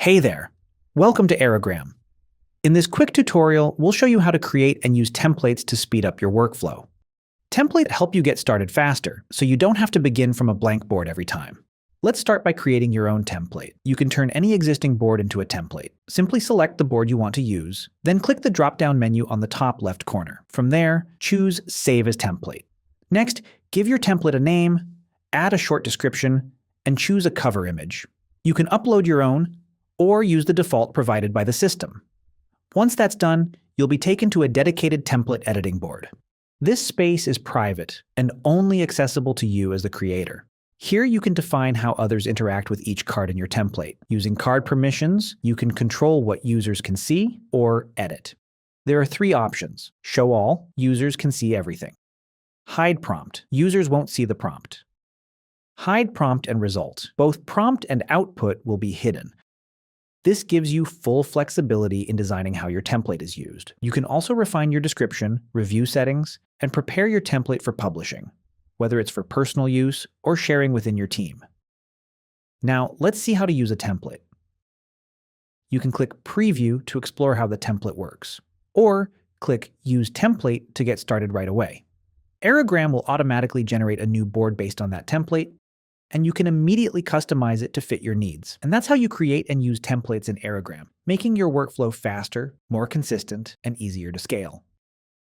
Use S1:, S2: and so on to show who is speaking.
S1: Hey there! Welcome to Aerogram. In this quick tutorial, we'll show you how to create and use templates to speed up your workflow. Templates help you get started faster, so you don't have to begin from a blank board every time. Let's start by creating your own template. You can turn any existing board into a template. Simply select the board you want to use, then click the drop-down menu on the top left corner. From there, choose Save as Template. Next, give your template a name, add a short description, and choose a cover image. You can upload your own, or use the default provided by the system. Once that's done, you'll be taken to a dedicated template editing board. This space is private and only accessible to you as the creator. Here you can define how others interact with each card in your template. Using card permissions, you can control what users can see or edit. There are three options. Show all, users can see everything. Hide prompt, users won't see the prompt. Hide prompt and result, both prompt and output will be hidden. This gives you full flexibility in designing how your template is used. You can also refine your description, review settings, and prepare your template for publishing, whether it's for personal use or sharing within your team. Now, let's see how to use a template. You can click Preview to explore how the template works, or click Use Template to get started right away. Aerogram will automatically generate a new board based on that template, and you can immediately customize it to fit your needs. And that's how you create and use templates in Aerogram, making your workflow faster, more consistent, and easier to scale.